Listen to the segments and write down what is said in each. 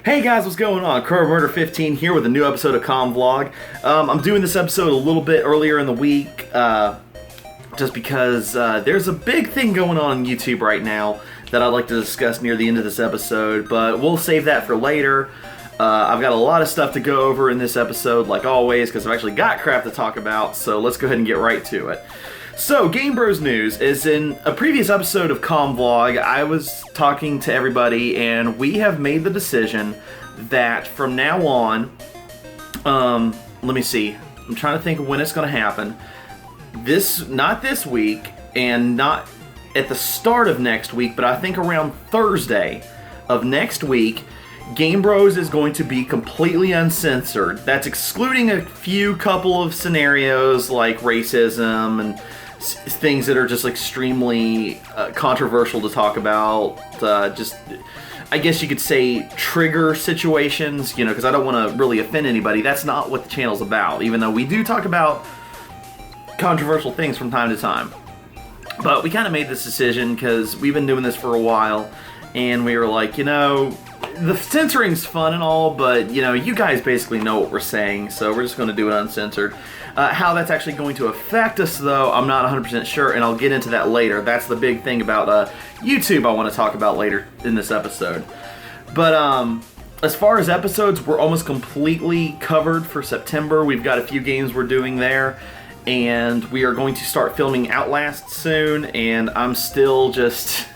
Hey guys, what's going on? Crow Murder 15 here with a new episode of Com Vlog. I'm doing this episode a little bit earlier in the week, just because there's a big thing going on YouTube right now that I'd like to discuss near the end of this episode, but we'll save that for later. I've got a lot of stuff to go over in this episode, like always, because I've actually got crap to talk about, so let's go ahead and get right to it. So, GameBros news is in a previous episode of Com Vlog, I was talking to everybody, and we have made the decision that from now on, let me see, I'm trying to think of when it's going to happen. Not this week, and not at the start of next week, but I think around Thursday of next week, GameBros is going to be completely uncensored. That's excluding a couple of scenarios like racism and things that are just extremely controversial to talk about. I guess you could say trigger situations, because I don't want to really offend anybody. That's not what the channel's about, even though we do talk about controversial things from time to time. But we kind of made this decision because we've been doing this for a while, and we were like, the censoring's fun and all, but, you guys basically know what we're saying, so we're just going to do it uncensored. How that's actually going to affect us, though, I'm not 100% sure, and I'll get into that later. That's the big thing about YouTube I want to talk about later in this episode. But, as far as episodes, we're almost completely covered for September. We've got a few games we're doing there, and we are going to start filming Outlast soon, and I'm still just...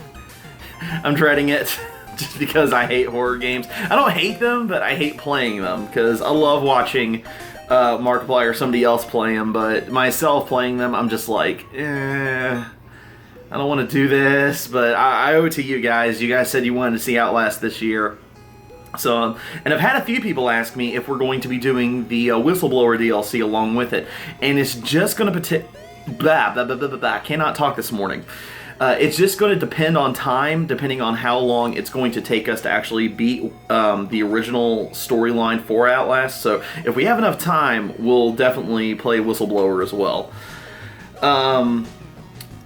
I'm dreading it. Just because I hate horror games. I don't hate them, but I hate playing them, because I love watching Markiplier or somebody else play them, but myself playing them, I'm just like, I don't want to do this, but I owe it to you guys. You guys said you wanted to see Outlast this year. So, and I've had a few people ask me if we're going to be doing the Whistleblower DLC along with it, and it's just going to I cannot talk this morning. It's just going to depend on time, depending on how long it's going to take us to actually beat the original storyline for Outlast. So if we have enough time, we'll definitely play Whistleblower as well. And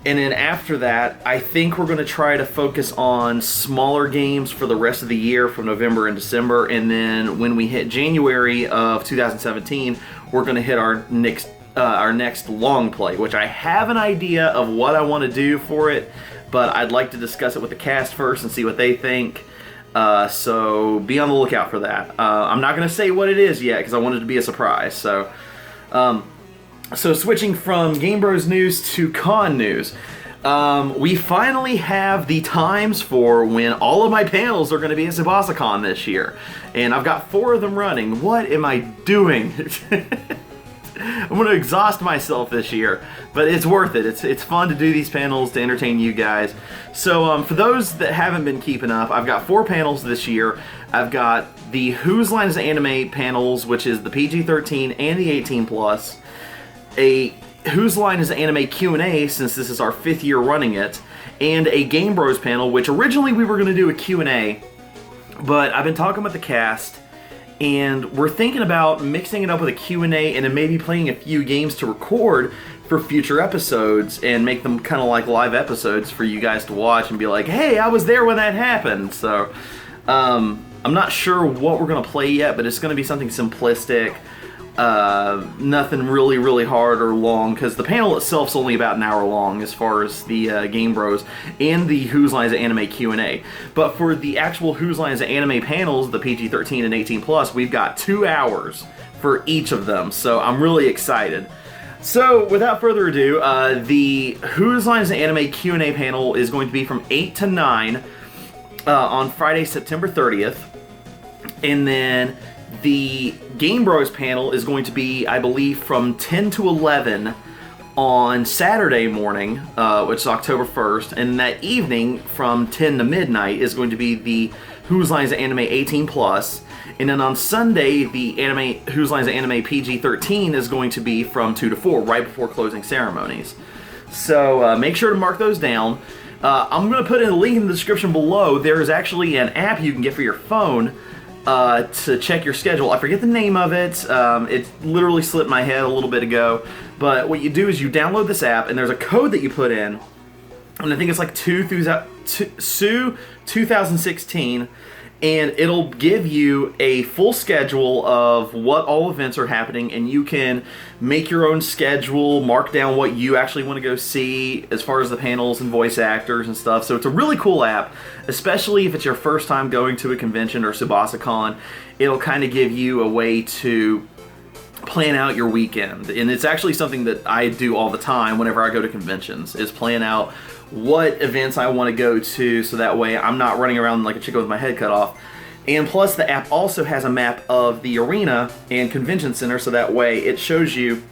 then after that, I think we're going to try to focus on smaller games for the rest of the year from November and December. And then when we hit January of 2017, we're going to hit our next long play, which I have an idea of what I want to do for it, but I'd like to discuss it with the cast first and see what they think. So be on the lookout for that. I'm not going to say what it is yet because I want it to be a surprise. So switching from GameBros news to con news. We finally have the times for when all of my panels are going to be at Tsubasa Con this year. And I've got 4 of them running. What am I doing? I'm going to exhaust myself this year, but it's worth it. It's fun to do these panels to entertain you guys. So for those that haven't been keeping up, I've got 4 panels this year. I've got the Whose Line Is the Anime panels, which is the PG-13 and the 18+. A Whose Line Is the Anime Q&A, since this is our 5th year running it. And a GameBros panel, which originally we were going to do a Q&A, but I've been talking with the cast, and we're thinking about mixing it up with a Q&A and then maybe playing a few games to record for future episodes and make them kind of like live episodes for you guys to watch and be like, hey, I was there when that happened. So, I'm not sure what we're going to play yet, but it's going to be something simplistic. Nothing really, really hard or long, because the panel itself's only about an hour long as far as the GameBros and the Whose Line Is the Anime Q&A. But for the actual Whose Line Is the Anime panels, the PG-13 and 18+, we've got 2 hours for each of them, so I'm really excited. So, without further ado, the Whose Line Is the Anime Q&A panel is going to be from 8 to 9 on Friday, September 30th, and then the GameBros panel is going to be, I believe, from 10 to 11 on Saturday morning, which is October 1st, and that evening from 10 to midnight is going to be the Whose Line Is the Anime 18+, and then on Sunday, the Whose Line Is the Anime PG-13 is going to be from 2 to 4, right before closing ceremonies. So make sure to mark those down. I'm going to put in a link in the description below. There is actually an app you can get for your phone to check your schedule. I forget the name of it. It literally slipped my head a little bit ago. But what you do is you download this app, and there's a code that you put in, and I think it's like 2016, and it'll give you a full schedule of what all events are happening, and you can make your own schedule, mark down what you actually want to go see as far as the panels and voice actors and stuff. So it's a really cool app, especially if it's your first time going to a convention or Tsubasa Con. It'll kind of give you a way to plan out your weekend, and it's actually something that I do all the time whenever I go to conventions, is plan out what events I want to go to, so that way I'm not running around like a chicken with my head cut off. And plus, the app also has a map of the arena and convention center, so that way it shows you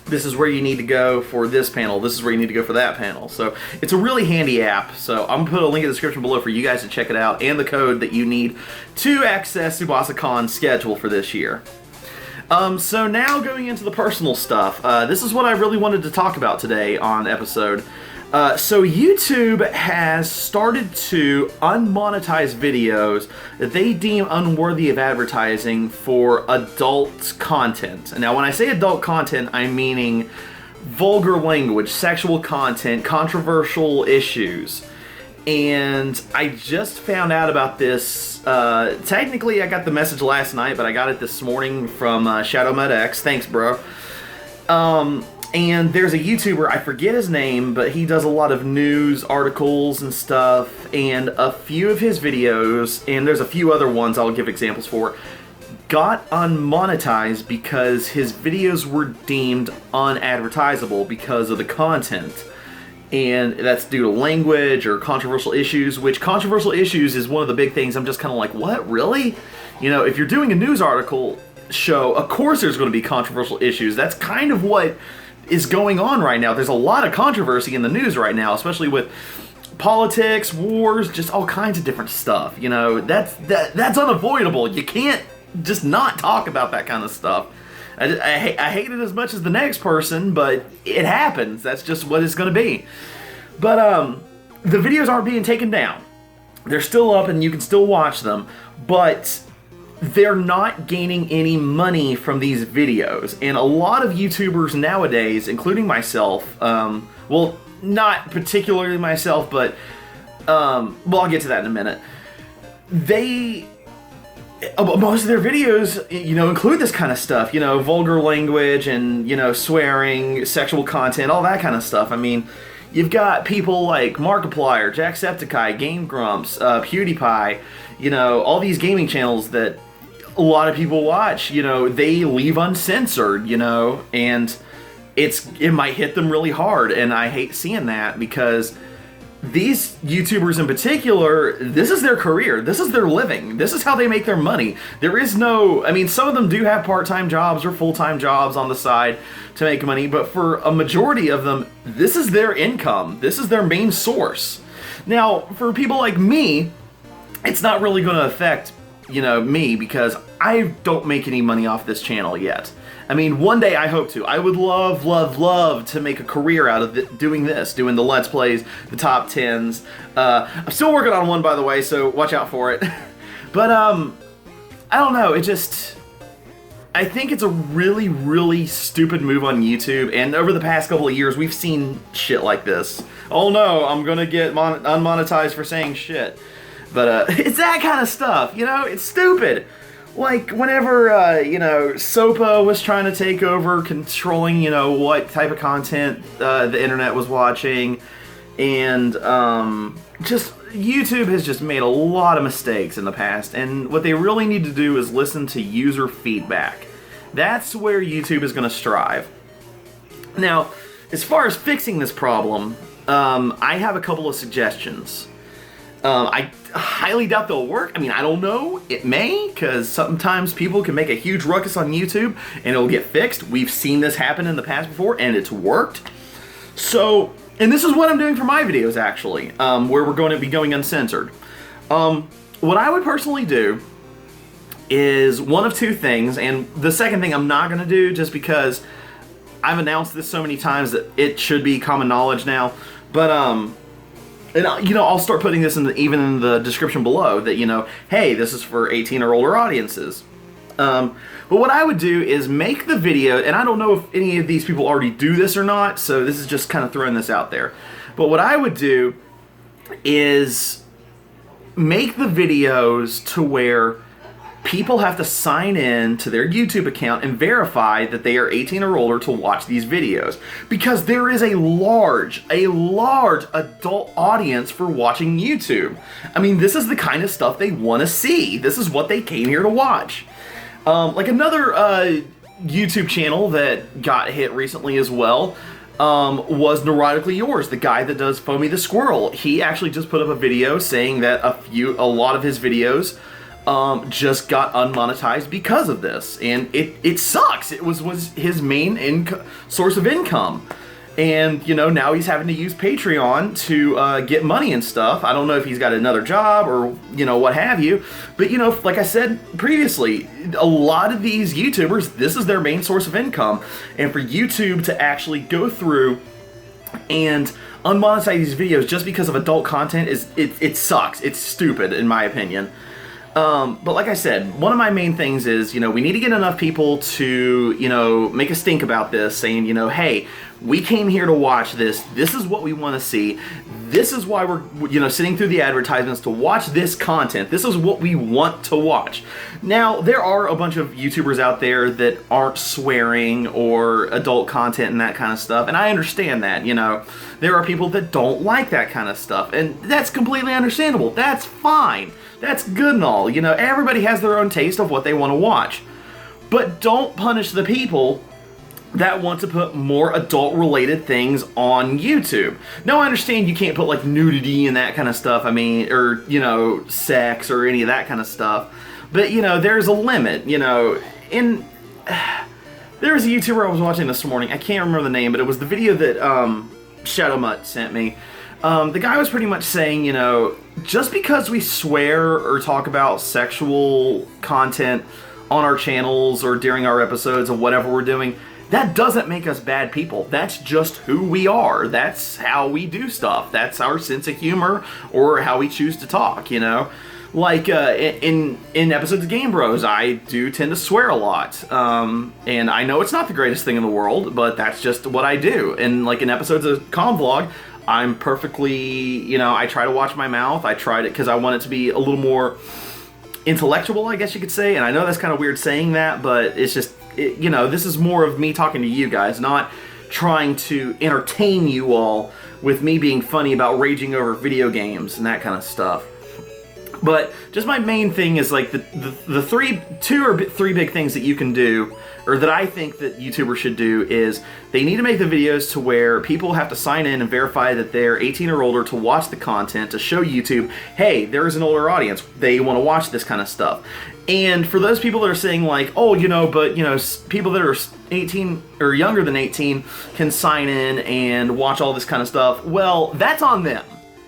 this is where you need to go for this panel, this is where you need to go for that panel. So it's a really handy app. So I'm gonna put a link in the description below for you guys to check it out, and the code that you need to access Tsubasa Con's schedule for this year. So now going into the personal stuff, this is what I really wanted to talk about today on episode. So YouTube has started to unmonetize videos that they deem unworthy of advertising for adult content. And now when I say adult content, I'm meaning vulgar language, sexual content, controversial issues. And I just found out about this, technically I got the message last night, but I got it this morning from ShadowMudX. Thanks, bro. And there's a YouTuber, I forget his name, but he does a lot of news articles and stuff, and a few of his videos, and there's a few other ones I'll give examples for, got unmonetized because his videos were deemed unadvertisable because of the content. And that's due to language or controversial issues, which controversial issues is one of the big things. I'm just kind of like, what, really? You know, if you're doing a news article show, of course there's going to be controversial issues. That's kind of what is going on right now. There's a lot of controversy in the news right now, especially with politics, wars, just all kinds of different stuff. You know, that's unavoidable. You can't just not talk about that kind of stuff. I hate it as much as the next person, but it happens. That's just what it's going to be. But the videos aren't being taken down. They're still up and you can still watch them, but they're not gaining any money from these videos. And a lot of YouTubers nowadays, including myself, well, not particularly myself, but well, I'll get to that in a minute. Most of their videos, you know, include this kind of stuff, you know, vulgar language and, you know, swearing, sexual content, all that kind of stuff. I mean, you've got people like Markiplier, Jacksepticeye, Game Grumps, PewDiePie, you know, all these gaming channels that a lot of people watch, you know, they leave uncensored, you know, and it might hit them really hard, and I hate seeing that because these YouTubers in particular, this is their career, this is their living, this is how they make their money. There is no, I mean, some of them do have part-time jobs or full-time jobs on the side to make money, but for a majority of them, this is their income, this is their main source. Now, for people like me, it's not really going to affect, you know, me, because I don't make any money off this channel yet. I mean, one day I hope to. I would love, love, love to make a career out of doing this, doing the Let's Plays, the top 10s. I'm still working on one, by the way, so watch out for it. But, I don't know, it just, I think it's a really, really stupid move on YouTube, and over the past couple of years, we've seen shit like this. Oh no, I'm gonna get unmonetized for saying shit. But, it's that kind of stuff, you know, it's stupid. Like, whenever, you know, SOPA was trying to take over, controlling, you know, what type of content the internet was watching, and just, YouTube has just made a lot of mistakes in the past, and what they really need to do is listen to user feedback. That's where YouTube is going to strive. Now, as far as fixing this problem, I have a couple of suggestions. I highly doubt they'll work. I mean, I don't know. It may, because sometimes people can make a huge ruckus on YouTube and it'll get fixed. We've seen this happen in the past before and it's worked. So, and this is what I'm doing for my videos actually, where we're going to be going uncensored. What I would personally do is one of two things, and the second thing I'm not going to do just because I've announced this so many times that it should be common knowledge now, but and you know, I'll start putting this even in the description below that, you know, hey, this is for 18 or older audiences. But what I would do is make the video, and I don't know if any of these people already do this or not, so this is just kind of throwing this out there. But what I would do is make the videos to where people have to sign in to their YouTube account and verify that they are 18 or older to watch these videos. Because there is a large adult audience for watching YouTube. I mean, this is the kind of stuff they want to see. This is what they came here to watch. Like another YouTube channel that got hit recently as well was Neurotically Yours, the guy that does Foamy the Squirrel. He actually just put up a video saying that a lot of his videos just got unmonetized because of this, and it sucks. It was his main source of income, and now he's having to use Patreon to get money and stuff. I don't know if he's got another job or what have you, but like I said previously, a lot of these YouTubers, this is their main source of income, and for YouTube to actually go through and unmonetize these videos just because of adult content it sucks. It's stupid in my opinion. But like I said, one of my main things is, we need to get enough people to, make a stink about this, saying, hey, we came here to watch this. This is what we want to see. This is why we're, sitting through the advertisements to watch this content. This is what we want to watch. Now, there are a bunch of YouTubers out there that aren't swearing or adult content and that kind of stuff, and I understand that, There are people that don't like that kind of stuff, and that's completely understandable. That's fine. That's good and all, everybody has their own taste of what they want to watch. But don't punish the people that want to put more adult-related things on YouTube. Now, I understand you can't put, like, nudity and that kind of stuff, or, sex or any of that kind of stuff. But, there's a limit, there was a YouTuber I was watching this morning, I can't remember the name, but it was the video that, Shadow Mutt sent me. The guy was pretty much saying, just because we swear or talk about sexual content on our channels or during our episodes or whatever we're doing, that doesn't make us bad people. That's just who we are. That's how we do stuff. That's our sense of humor or how we choose to talk, Like, in episodes of GameBros, I do tend to swear a lot. And I know it's not the greatest thing in the world, but that's just what I do. And, like, in episodes of Vlog, I'm perfectly, I try to watch my mouth. I tried it because I want it to be a little more intellectual, I guess you could say. And I know that's kind of weird saying that, but it's just, this is more of me talking to you guys, not trying to entertain you all with me being funny about raging over video games and that kind of stuff. But just my main thing is like the two or three big things that you can do, or that I think that YouTubers should do, is they need to make the videos to where people have to sign in and verify that they're 18 or older to watch the content, to show YouTube, hey, there is an older audience, they want to watch this kind of stuff. And for those people that are saying like, oh, but people that are 18 or younger than 18 can sign in and watch all this kind of stuff, well, that's on them.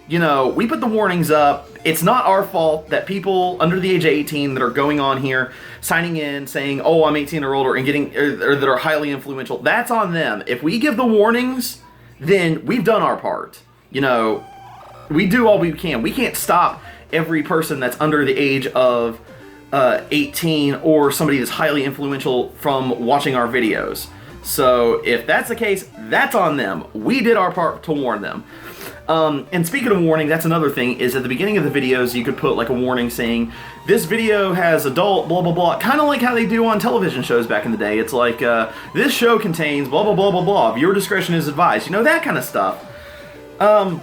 We put the warnings up. It's not our fault that people under the age of 18 that are going on here, signing in, saying, oh, I'm 18 or older, and getting, or that are highly influential. That's on them. If we give the warnings, then we've done our part. We do all we can. We can't stop every person that's under the age of 18 or somebody that's highly influential from watching our videos. So if that's the case, that's on them. We did our part to warn them. And speaking of warning, that's another thing, is at the beginning of the videos you could put like a warning saying, this video has adult blah blah blah, kind of like how they do on television shows back in the day. It's like, this show contains blah blah blah blah blah, viewer discretion is advised, that kind of stuff. But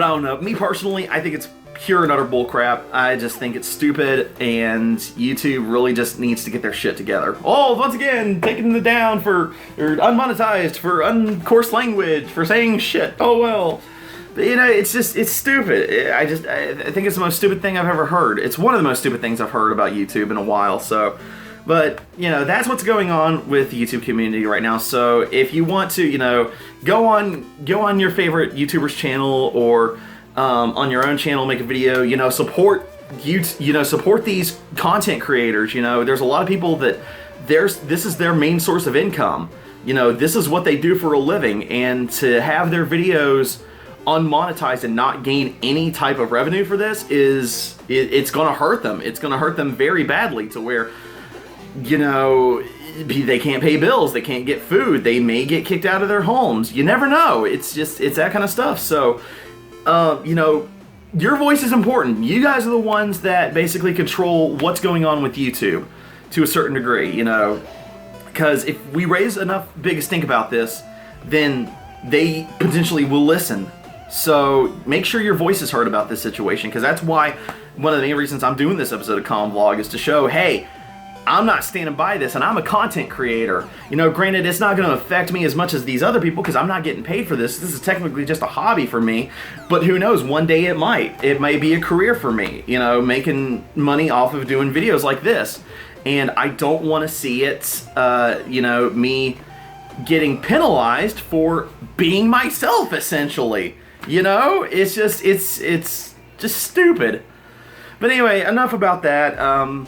I don't know, me personally, I think it's pure and utter bullcrap. I just think it's stupid, and YouTube really just needs to get their shit together. Oh, once again, taking it down or unmonetized for uncourse language, for saying shit. Oh well. But, it's stupid. I think it's the most stupid thing I've ever heard. It's one of the most stupid things I've heard about YouTube in a while, so. But, that's what's going on with the YouTube community right now. So if you want to, go on your favorite YouTuber's channel, or on your own channel, make a video, support support these content creators. There's a lot of people that this is their main source of income. This is what they do for a living, and to have their videos unmonetized and not gain any type of revenue for this it's gonna hurt them. It's gonna hurt them very badly, to where, they can't pay bills, they can't get food, they may get kicked out of their homes. You never know. It's that kind of stuff. So, your voice is important. You guys are the ones that basically control what's going on with YouTube to a certain degree, you know. Because if we raise enough big stink about this, then they potentially will listen. So make sure your voice is heard about this situation, because that's why one of the main reasons I'm doing this episode of Con Vlog is to show, hey, I'm not standing by this, and I'm a content creator. You know, granted, it's not going to affect me as much as these other people because I'm not getting paid for this. This is technically just a hobby for me, but who knows? One day it might. It may be a career for me, you know, making money off of doing videos like this. And I don't want to see it, you know, me getting penalized for being myself, essentially. You know, it's just stupid. But anyway, enough about that.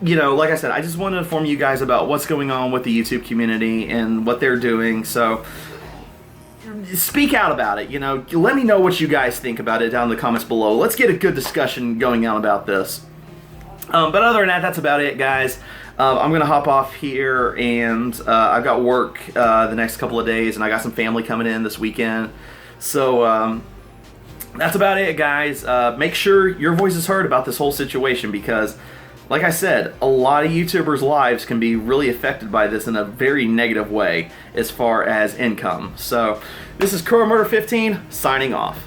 You know, like I said, I just want to inform you guys about what's going on with the YouTube community and what they're doing. So speak out about it, you know. Let me know what you guys think about it down in the comments below. Let's get a good discussion going on about this. But other than that, that's about it, guys. I'm going to hop off here, and I've got work the next couple of days, and I got some family coming in this weekend. So that's about it, guys. Make sure your voice is heard about this whole situation, because like I said, a lot of YouTubers' lives can be really affected by this in a very negative way as far as income. So, this is Murder 15 signing off.